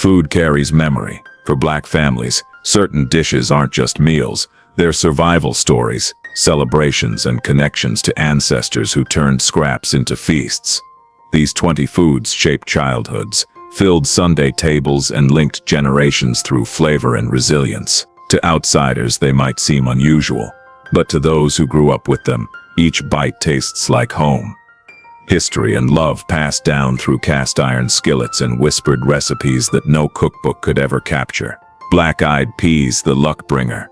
Food carries memory. For Black families, certain dishes aren't just meals, they're survival stories, celebrations, and connections to ancestors who turned scraps into feasts. These 20 foods shaped childhoods, filled Sunday tables, and linked generations through flavor and resilience. To outsiders, they might seem unusual, but to those who grew up with them, each bite tastes like home. History and love passed down through cast-iron skillets and whispered recipes that no cookbook could ever capture. Black-eyed peas, the luck bringer.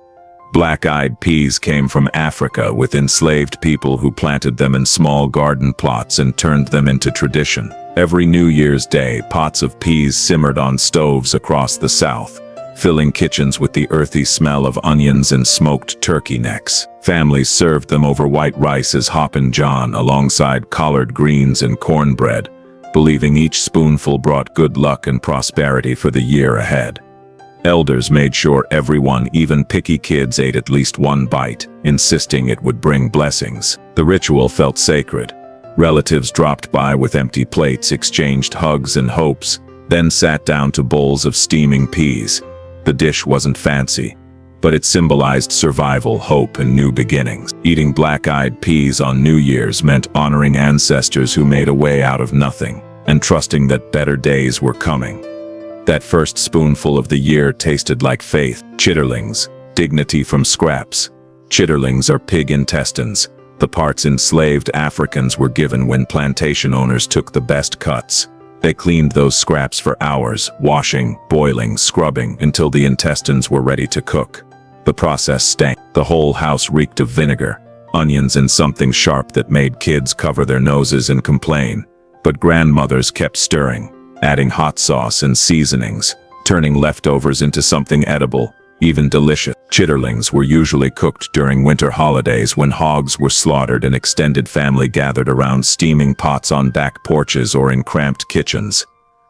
Black-eyed peas came from Africa with enslaved people who planted them in small garden plots and turned them into tradition. Every New Year's Day, pots of peas simmered on stoves across the South, filling kitchens with the earthy smell of onions and smoked turkey necks. Families served them over white rice as hoppin' john alongside collard greens and cornbread, believing each spoonful brought good luck and prosperity for the year ahead. Elders made sure everyone, even picky kids, ate at least one bite, insisting it would bring blessings. The ritual felt sacred. Relatives dropped by with empty plates, exchanged hugs and hopes, then sat down to bowls of steaming peas. The dish wasn't fancy, but it symbolized survival, hope, and new beginnings. Eating black-eyed peas on New Year's meant honoring ancestors who made a way out of nothing, and trusting that better days were coming. That first spoonful of the year tasted like faith. Chitterlings, dignity from scraps. Chitterlings are pig intestines, the parts enslaved Africans were given when plantation owners took the best cuts. They cleaned those scraps for hours, washing, boiling, scrubbing, until the intestines were ready to cook. The process stank. The whole house reeked of vinegar, onions, and something sharp that made kids cover their noses and complain. But grandmothers kept stirring, adding hot sauce and seasonings, turning leftovers into something edible, even delicious. Chitterlings were usually cooked during winter holidays when hogs were slaughtered and extended family gathered around steaming pots on back porches or in cramped kitchens.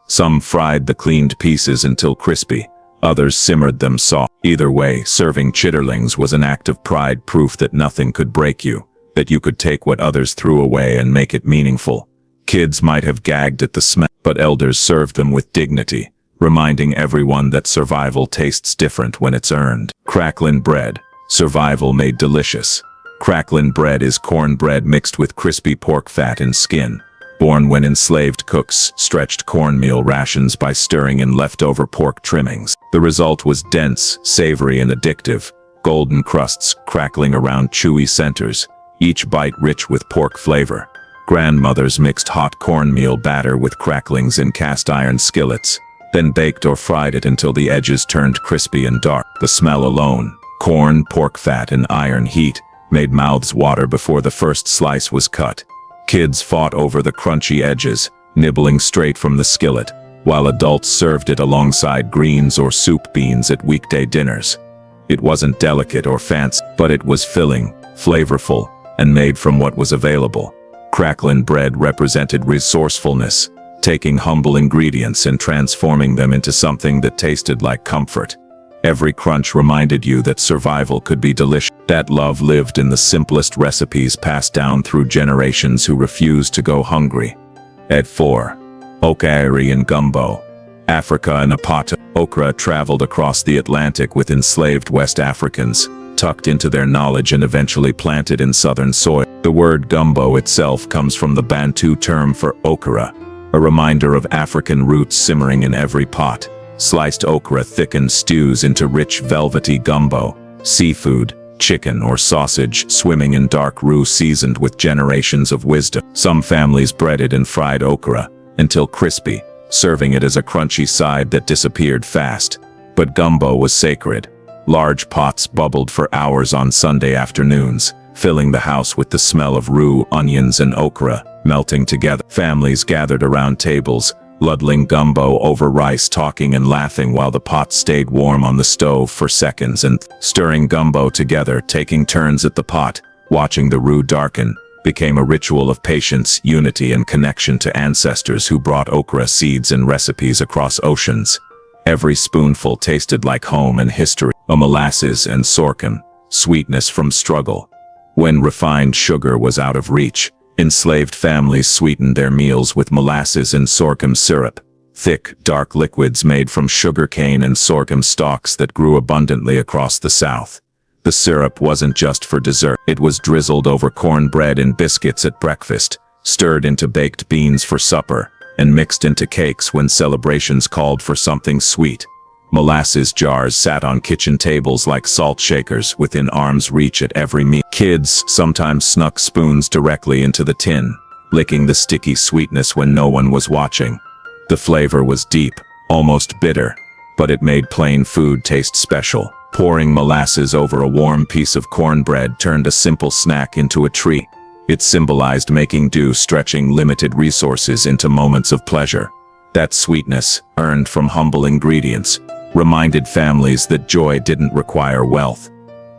Some fried the cleaned pieces until crispy, others simmered them soft. Either way, serving chitterlings was an act of pride, proof that nothing could break you, that you could take what others threw away and make it meaningful. Kids might have gagged at the smell, but elders served them with dignity, reminding everyone that survival tastes different when it's earned. Cracklin' bread. Survival made delicious. Cracklin' bread is cornbread mixed with crispy pork fat and skin. Born when enslaved cooks stretched cornmeal rations by stirring in leftover pork trimmings. The result was dense, savory, and addictive. Golden crusts crackling around chewy centers, each bite rich with pork flavor. Grandmothers mixed hot cornmeal batter with cracklings in cast-iron skillets, then baked or fried it until the edges turned crispy and dark. The smell alone, corn, pork fat, and iron heat, made mouths water before the first slice was cut. Kids fought over the crunchy edges, nibbling straight from the skillet, while adults served it alongside greens or soup beans at weekday dinners. It wasn't delicate or fancy, but it was filling, flavorful, and made from what was available. Cracklin' bread represented resourcefulness, taking humble ingredients and transforming them into something that tasted like comfort. Every crunch reminded you that survival could be delicious. That love lived in the simplest recipes passed down through generations who refused to go hungry. At 4. Okra and gumbo. Africa and a pot of okra traveled across the Atlantic with enslaved West Africans, tucked into their knowledge and eventually planted in southern soil. The word gumbo itself comes from the Bantu term for okra, a reminder of African roots simmering in every pot. Sliced okra thickened stews into rich velvety gumbo, seafood, chicken, or sausage swimming in dark roux seasoned with generations of wisdom. Some families breaded and fried okra until crispy, serving it as a crunchy side that disappeared fast. But gumbo was sacred. Large pots bubbled for hours on Sunday afternoons, filling the house with the smell of roux, onions, and okra melting together. Families gathered around tables, ladling gumbo over rice, talking and laughing while the pot stayed warm on the stove for seconds, and stirring gumbo together, taking turns at the pot, watching the roux darken, became a ritual of patience, unity, and connection to ancestors who brought okra seeds and recipes across oceans. Every spoonful tasted like home and history. A molasses and sorghum, sweetness from struggle. When refined sugar was out of reach, enslaved families sweetened their meals with molasses and sorghum syrup, thick, dark liquids made from sugarcane and sorghum stalks that grew abundantly across the South. The syrup wasn't just for dessert. It was drizzled over cornbread and biscuits at breakfast, stirred into baked beans for supper, and mixed into cakes when celebrations called for something sweet. Molasses jars sat on kitchen tables like salt shakers within arm's reach at every meal. Kids sometimes snuck spoons directly into the tin, licking the sticky sweetness when no one was watching. The flavor was deep, almost bitter, but it made plain food taste special. Pouring molasses over a warm piece of cornbread turned a simple snack into a treat. It symbolized making do, stretching limited resources into moments of pleasure. That sweetness, earned from humble ingredients, reminded families that joy didn't require wealth.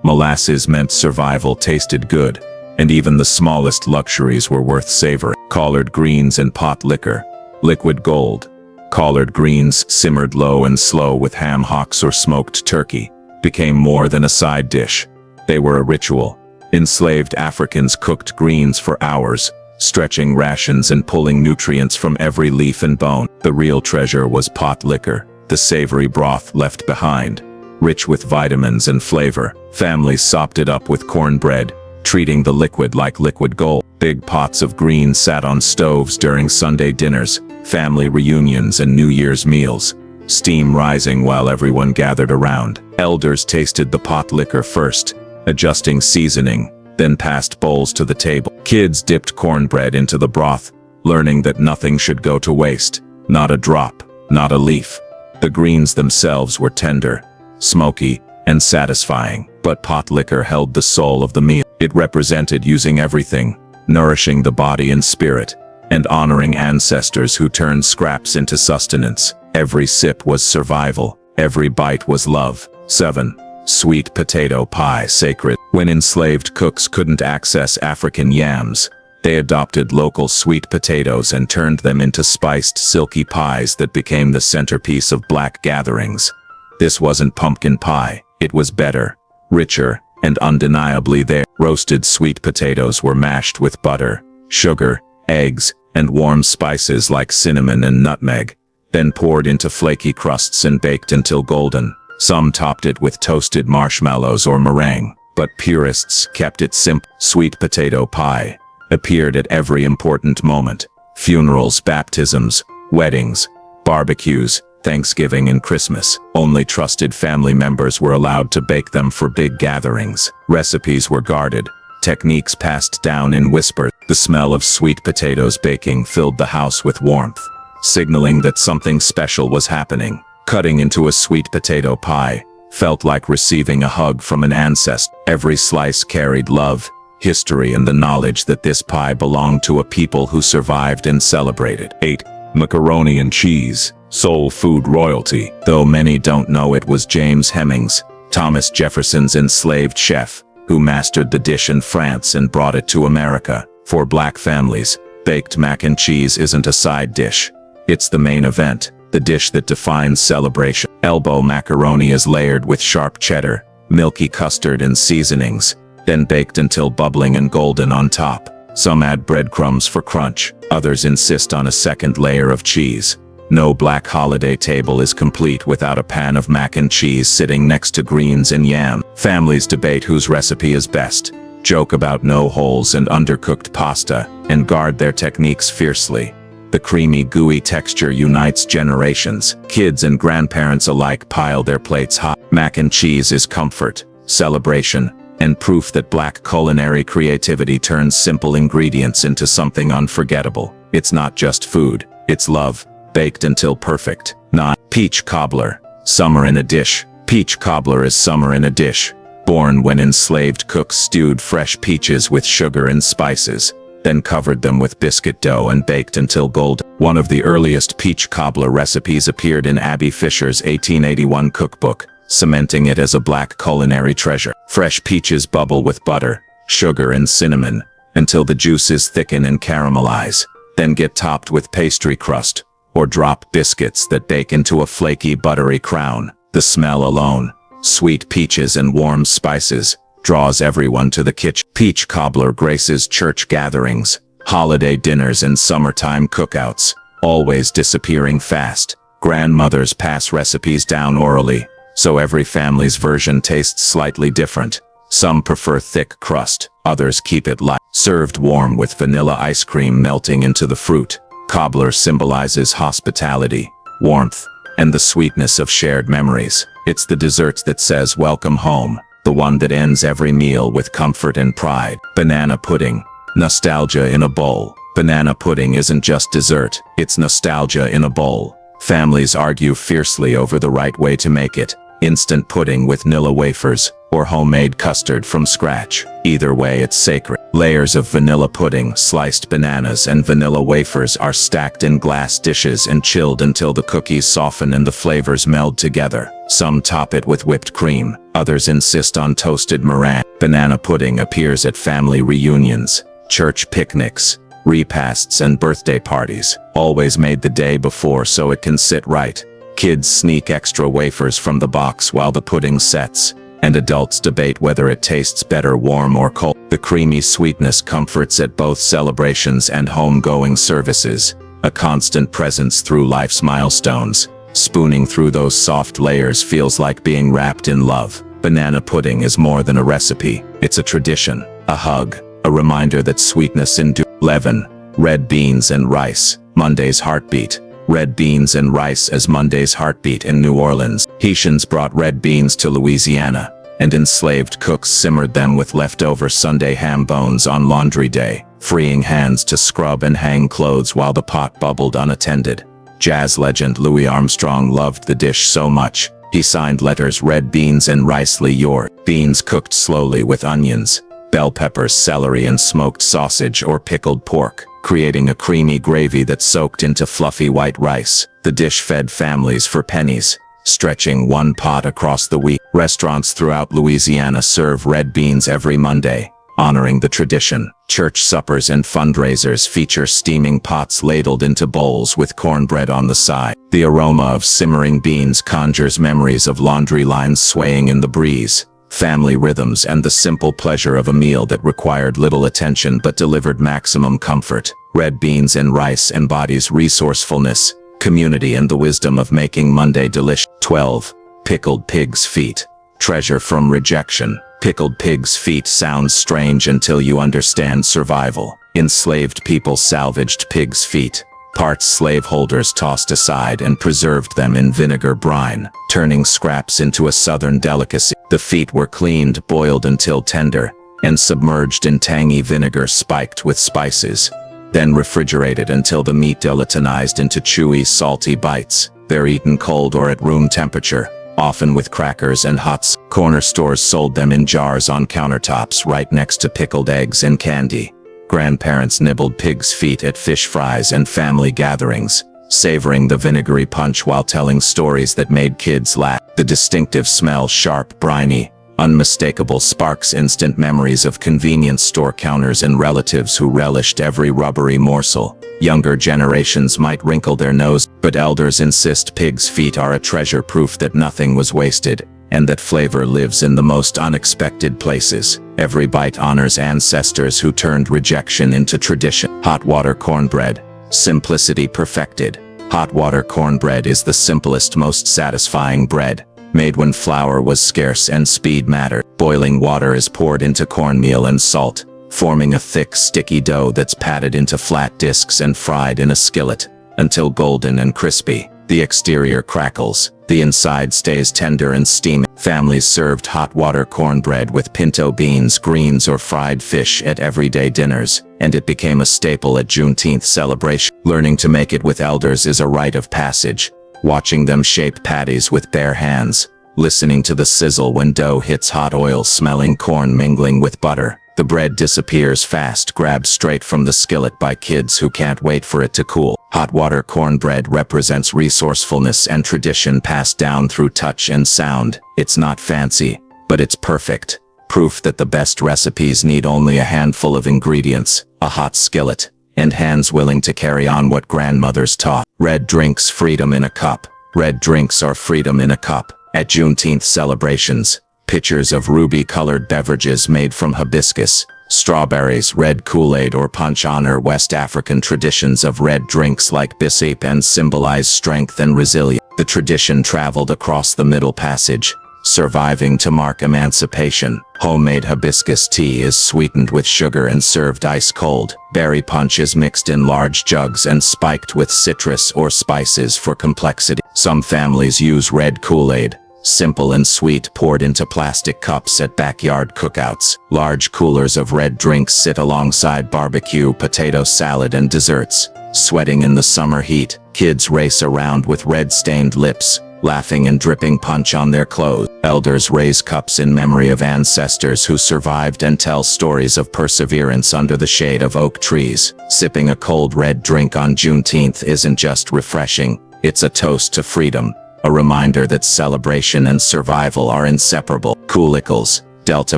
Molasses meant survival tasted good, and even the smallest luxuries were worth savoring. Collard greens and pot liquor, liquid gold. Collard greens, simmered low and slow with ham hocks or smoked turkey, became more than a side dish. They were a ritual. Enslaved Africans cooked greens for hours, stretching rations and pulling nutrients from every leaf and bone. The real treasure was pot liquor, the savory broth left behind. Rich with vitamins and flavor, families sopped it up with cornbread, treating the liquid like liquid gold. Big pots of greens sat on stoves during Sunday dinners, family reunions and New Year's meals, steam rising while everyone gathered around. Elders tasted the pot liquor first, adjusting seasoning, then passed bowls to the table. Kids dipped cornbread into the broth, learning that nothing should go to waste, not a drop, not a leaf. The greens themselves were tender, smoky, and satisfying, but pot liquor held the soul of the meal. It represented using everything, nourishing the body and spirit, and honoring ancestors who turned scraps into sustenance. Every sip was survival, every bite was love. 7. Sweet potato pie, sacred. When enslaved cooks couldn't access African yams, they adopted local sweet potatoes and turned them into spiced, silky pies that became the centerpiece of Black gatherings. This wasn't pumpkin pie, it was better, richer, and undeniably there. Roasted sweet potatoes were mashed with butter, sugar, eggs, and warm spices like cinnamon and nutmeg, then poured into flaky crusts and baked until golden. Some topped it with toasted marshmallows or meringue, but purists kept it simple. Sweet potato pie appeared at every important moment: funerals, baptisms, weddings, barbecues, Thanksgiving and Christmas. Only trusted family members were allowed to bake them for big gatherings. Recipes were guarded, techniques passed down in whispers. The smell of sweet potatoes baking filled the house with warmth, signaling that something special was happening. Cutting into a sweet potato pie felt like receiving a hug from an ancestor. Every slice carried love, history, and the knowledge that this pie belonged to a people who survived and celebrated. 8. Macaroni and cheese, soul food royalty. Though many don't know, it was James Hemings, Thomas Jefferson's enslaved chef, who mastered the dish in France and brought it to America. For Black families, baked mac and cheese isn't a side dish. It's the main event, the dish that defines celebration. Elbow macaroni is layered with sharp cheddar, milky custard and seasonings, then baked until bubbling and golden on top. Some add breadcrumbs for crunch, others insist on a second layer of cheese. No Black holiday table is complete without a pan of mac and cheese sitting next to greens and yam. Families debate whose recipe is best, joke about no-holes and undercooked pasta, and guard their techniques fiercely. The creamy, gooey texture unites generations. Kids and grandparents alike pile their plates high. Mac and cheese is comfort, celebration, and proof that Black culinary creativity turns simple ingredients into something unforgettable. It's not just food, it's love, baked until perfect. 9. Peach cobbler, summer in a dish. Peach cobbler is summer in a dish, born when enslaved cooks stewed fresh peaches with sugar and spices, then covered them with biscuit dough and baked until golden. One of the earliest peach cobbler recipes appeared in Abby Fisher's 1881 cookbook, cementing it as a Black culinary treasure. Fresh peaches bubble with butter, sugar, and cinnamon until the juices thicken and caramelize, then get topped with pastry crust, or drop biscuits that bake into a flaky, buttery crown. The smell alone, sweet peaches and warm spices, draws everyone to the kitchen. Peach cobbler graces church gatherings, holiday dinners, and summertime cookouts, always disappearing fast. Grandmothers pass recipes down orally, so every family's version tastes slightly different. Some prefer thick crust, others keep it light, served warm with vanilla ice cream melting into the fruit. Cobbler symbolizes hospitality, warmth, and the sweetness of shared memories. It's the dessert that says welcome home, the one that ends every meal with comfort and pride. Banana pudding, nostalgia in a bowl. Banana pudding isn't just dessert, it's nostalgia in a bowl. Families argue fiercely over the right way to make it. Instant pudding with Nilla wafers, or homemade custard from scratch. Either way, it's sacred. Layers of vanilla pudding, sliced bananas, and vanilla wafers are stacked in glass dishes and chilled until the cookies soften and the flavors meld together. Some top it with whipped cream, others insist on toasted meringue. Banana pudding appears at family reunions, church picnics, repasts, and birthday parties, always made the day before so it can sit right. Kids sneak extra wafers from the box while the pudding sets, and adults debate whether it tastes better warm or cold. The creamy sweetness comforts at both celebrations and homegoing services, a constant presence through life's milestones. Spooning through those soft layers feels like being wrapped in love. Banana pudding is more than a recipe, it's a tradition, a hug, a reminder that sweetness endures. 11. Red beans and rice, Monday's heartbeat. Red beans and rice as Monday's heartbeat in New Orleans. Haitians brought red beans to Louisiana, and enslaved cooks simmered them with leftover Sunday ham bones on laundry day, freeing hands to scrub and hang clothes while the pot bubbled unattended. Jazz legend Louis Armstrong loved the dish so much, he signed letters red beans and rice your. Beans cooked slowly with onions, bell peppers, celery, and smoked sausage or pickled pork, creating a creamy gravy that soaked into fluffy white rice. The dish fed families for pennies, stretching one pot across the week. Restaurants throughout Louisiana serve red beans every Monday, honoring the tradition. Church suppers and fundraisers feature steaming pots ladled into bowls with cornbread on the side. The aroma of simmering beans conjures memories of laundry lines swaying in the breeze, family rhythms, and the simple pleasure of a meal that required little attention but delivered maximum comfort. Red beans and rice embodies resourcefulness, community, and the wisdom of making Monday delicious. 12. Pickled pig's feet, treasure from rejection. Pickled pig's feet sounds strange until you understand survival. Enslaved people salvaged pig's feet, parts slaveholders tossed aside, and preserved them in vinegar brine, turning scraps into a southern delicacy. The feet were cleaned, boiled until tender, and submerged in tangy vinegar spiked with spices, then refrigerated until the meat gelatinized into chewy, salty bites. They're eaten cold or at room temperature, often with crackers and hot sauce. Corner stores sold them in jars on countertops right next to pickled eggs and candy. Grandparents nibbled pig's feet at fish fries and family gatherings, savoring the vinegary punch while telling stories that made kids laugh. The distinctive smell, sharp, briny, unmistakable, sparks instant memories of convenience store counters and relatives who relished every rubbery morsel. Younger generations might wrinkle their nose, but elders insist pig's feet are a treasure, proof that nothing was wasted, and that flavor lives in the most unexpected places. Every bite honors ancestors who turned rejection into tradition. Hot water cornbread, simplicity perfected. Hot water cornbread is the simplest, most satisfying bread, made when flour was scarce and speed mattered. Boiling water is poured into cornmeal and salt, forming a thick, sticky dough that's patted into flat discs and fried in a skillet until golden and crispy. The exterior crackles, the inside stays tender and steamy. Families served hot water cornbread with pinto beans, greens, or fried fish at everyday dinners, and it became a staple at Juneteenth celebration. Learning to make it with elders is a rite of passage, watching them shape patties with bare hands, listening to the sizzle when dough hits hot oil, smelling corn mingling with butter. The bread disappears fast, grabbed straight from the skillet by kids who can't wait for it to cool. Hot water cornbread represents resourcefulness and tradition passed down through touch and sound. It's not fancy, but it's perfect. Proof that the best recipes need only a handful of ingredients, a hot skillet, and hands willing to carry on what grandmothers taught. Red drinks, freedom in a cup. Red drinks are freedom in a cup. At Juneteenth celebrations, pitchers of ruby-colored beverages made from hibiscus, Strawberries, red Kool-Aid or punch honor West African traditions of red drinks like bissap and symbolize strength and resilience. The tradition traveled across the Middle Passage, surviving to mark emancipation. Homemade hibiscus tea is sweetened with sugar and served ice cold. Berry punch is mixed in large jugs and spiked with citrus or spices for complexity. Some families use red Kool-Aid, simple and sweet, poured into plastic cups at backyard cookouts. Large coolers of red drinks sit alongside barbecue, potato salad and desserts. Sweating in the summer heat, kids race around with red-stained lips, laughing and dripping punch on their clothes. Elders raise cups in memory of ancestors who survived and tell stories of perseverance under the shade of oak trees. Sipping a cold red drink on Juneteenth isn't just refreshing, it's a toast to freedom, a reminder that celebration and survival are inseparable. Koolikals, Delta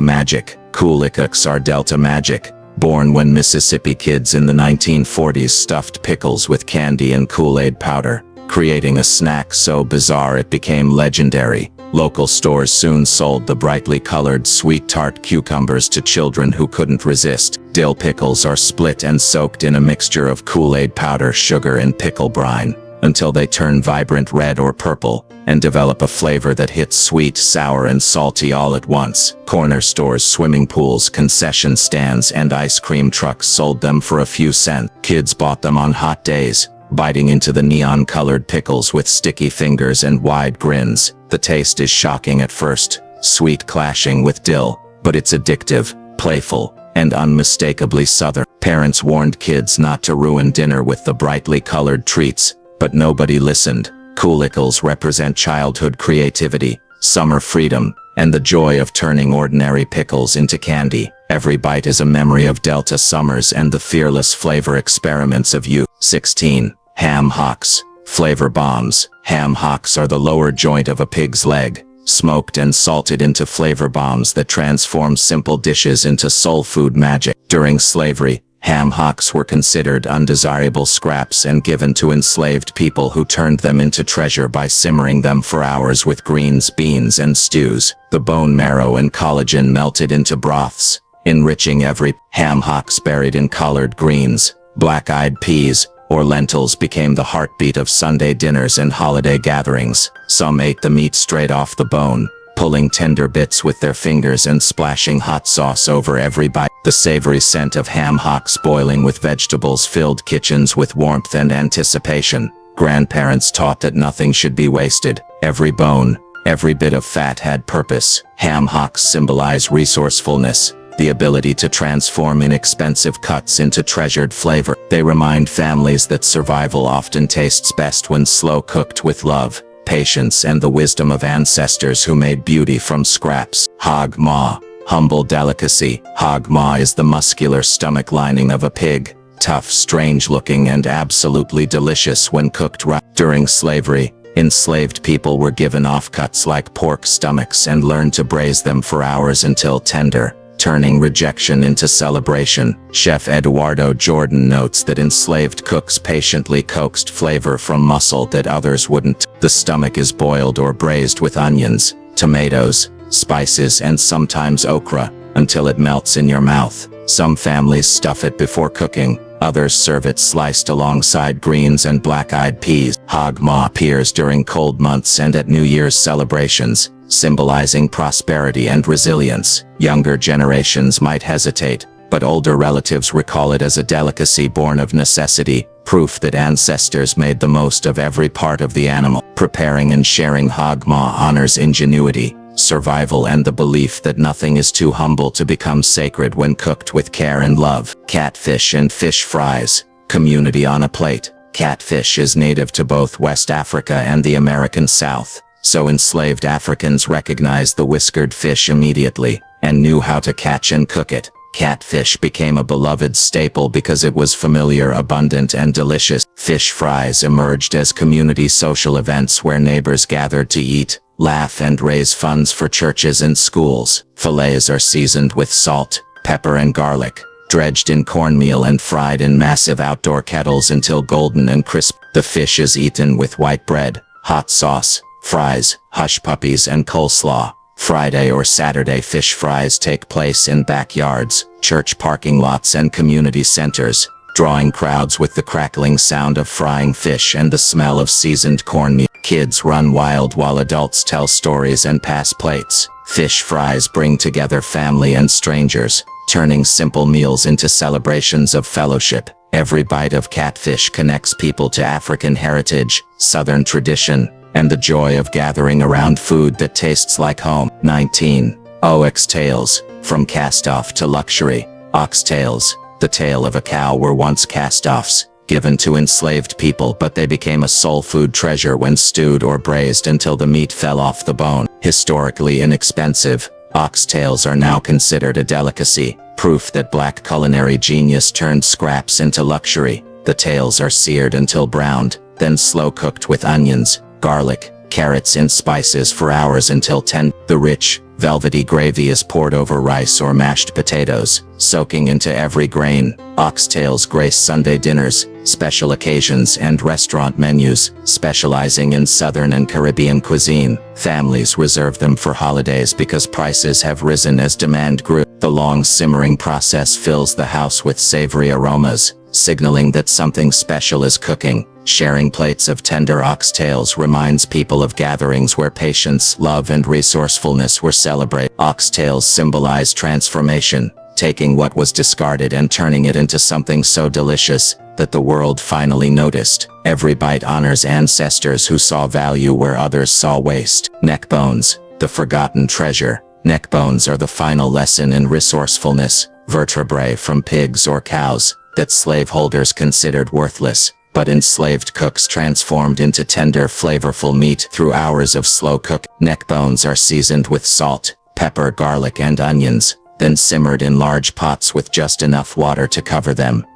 Magic. Koolikaks are Delta Magic, born when Mississippi kids in the 1940s stuffed pickles with candy and Kool-Aid powder, creating a snack so bizarre it became legendary. Local stores soon sold the brightly colored sweet tart cucumbers to children who couldn't resist. Dill pickles are split and soaked in a mixture of Kool-Aid powder, sugar and pickle brine, until they turn vibrant red or purple, and develop a flavor that hits sweet, sour and salty all at once. Corner stores, swimming pools, concession stands and ice cream trucks sold them for a few cents. Kids bought them on hot days, biting into the neon-colored pickles with sticky fingers and wide grins. The taste is shocking at first, sweet clashing with dill, but it's addictive, playful, and unmistakably Southern. Parents warned kids not to ruin dinner with the brightly colored treats, but nobody listened. Koolikals represent childhood creativity, summer freedom, and the joy of turning ordinary pickles into candy. Every bite is a memory of Delta summers and the fearless flavor experiments of youth. 16. Ham hocks. Flavor bombs. Ham hocks are the lower joint of a pig's leg, smoked and salted into flavor bombs that transform simple dishes into soul food magic. During slavery, ham hocks were considered undesirable scraps and given to enslaved people who turned them into treasure by simmering them for hours with greens, beans, and stews. The bone marrow and collagen melted into broths, enriching every. Ham hocks buried in collard greens, black-eyed peas, or lentils became the heartbeat of Sunday dinners and holiday gatherings. Some ate the meat straight off the bone, pulling tender bits with their fingers and splashing hot sauce over every bite. The savory scent of ham hocks boiling with vegetables filled kitchens with warmth and anticipation. Grandparents taught that nothing should be wasted. Every bone, every bit of fat had purpose. Ham hocks symbolize resourcefulness, the ability to transform inexpensive cuts into treasured flavor. They remind families that survival often tastes best when slow cooked with love, patience and the wisdom of ancestors who made beauty from scraps. Hog maw. Humble delicacy. Hog maw is the muscular stomach lining of a pig, tough, strange-looking and absolutely delicious when cooked right. During slavery, enslaved people were given offcuts like pork stomachs and learned to braise them for hours until tender, turning rejection into celebration. Chef Eduardo Jordan notes that enslaved cooks patiently coaxed flavor from muscle that others wouldn't. The stomach is boiled or braised with onions, tomatoes, spices and sometimes okra, until it melts in your mouth. Some families stuff it before cooking, others serve it sliced alongside greens and black-eyed peas. Hog maw appears during cold months and at New Year's celebrations, symbolizing prosperity and resilience. Younger generations might hesitate, but older relatives recall it as a delicacy born of necessity, proof that ancestors made the most of every part of the animal. Preparing and sharing hog maw honors ingenuity, survival and the belief that nothing is too humble to become sacred when cooked with care and love. Catfish and fish fries. Community on a plate. Catfish is native to both West Africa and the American South, so enslaved Africans recognized the whiskered fish immediately and knew how to catch and cook it. Catfish became a beloved staple because it was familiar, abundant, and delicious. Fish fries emerged as community social events where neighbors gathered to eat, laugh, and raise funds for churches and schools. Fillets are seasoned with salt, pepper, and garlic, dredged in cornmeal and fried in massive outdoor kettles until golden and crisp. The fish is eaten with white bread, hot sauce, fries, hush puppies, and coleslaw. Friday or Saturday fish fries take place in backyards, church parking lots and community centers, drawing crowds with the crackling sound of frying fish and the smell of seasoned cornmeal. Kids run wild while adults tell stories and pass plates. Fish fries bring together family and strangers, turning simple meals into celebrations of fellowship. Every bite of catfish connects people to African heritage, Southern tradition, and the joy of gathering around food that tastes like home. 19. Oxtails. From cast-off to luxury. Oxtails, the tail of a cow, were once cast-offs, given to enslaved people, but they became a soul food treasure when stewed or braised until the meat fell off the bone. Historically inexpensive, oxtails are now considered a delicacy, proof that black culinary genius turned scraps into luxury. The tails are seared until browned, then slow cooked with onions, garlic, carrots and spices for hours until tender. The rich, velvety gravy is poured over rice or mashed potatoes, soaking into every grain. Oxtails grace Sunday dinners, special occasions and restaurant menus, specializing in Southern and Caribbean cuisine. Families reserve them for holidays because prices have risen as demand grew. The long simmering process fills the house with savory aromas, signaling that something special is cooking. Sharing plates of tender oxtails reminds people of gatherings where patience, love, and resourcefulness were celebrated. Oxtails symbolize transformation, taking what was discarded and turning it into something so delicious that the world finally noticed. Every bite honors ancestors who saw value where others saw waste. Neck bones, the forgotten treasure. Neck bones are the final lesson in resourcefulness, vertebrae from pigs or cows that slaveholders considered worthless, but enslaved cooks transformed into tender, flavorful meat through hours of slow cook. Neck bones are seasoned with salt, pepper, garlic, and onions, then simmered in large pots with just enough water to cover them.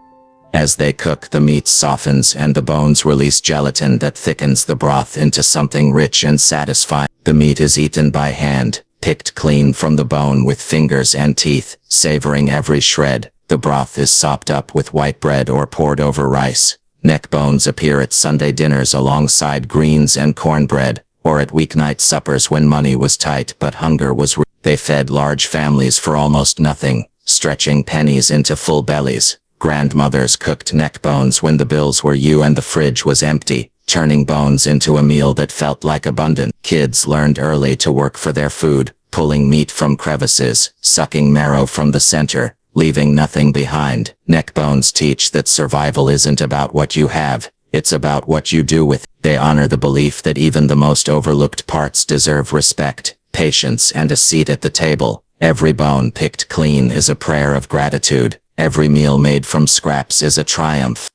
As they cook, the meat softens and the bones release gelatin that thickens the broth into something rich and satisfying. The meat is eaten by hand, picked clean from the bone with fingers and teeth, savoring every shred. The broth is sopped up with white bread or poured over rice. Neck bones appear at Sunday dinners alongside greens and cornbread, or at weeknight suppers when money was tight but hunger was real. They fed large families for almost nothing, stretching pennies into full bellies. Grandmothers cooked neck bones when the bills were due and the fridge was empty, turning bones into a meal that felt like abundance. Kids learned early to work for their food, pulling meat from crevices, sucking marrow from the center, leaving nothing behind. Neck bones teach that survival isn't about what you have, it's about what you do with it. They honor the belief that even the most overlooked parts deserve respect, patience, and a seat at the table. Every bone picked clean is a prayer of gratitude. Every meal made from scraps is a triumph.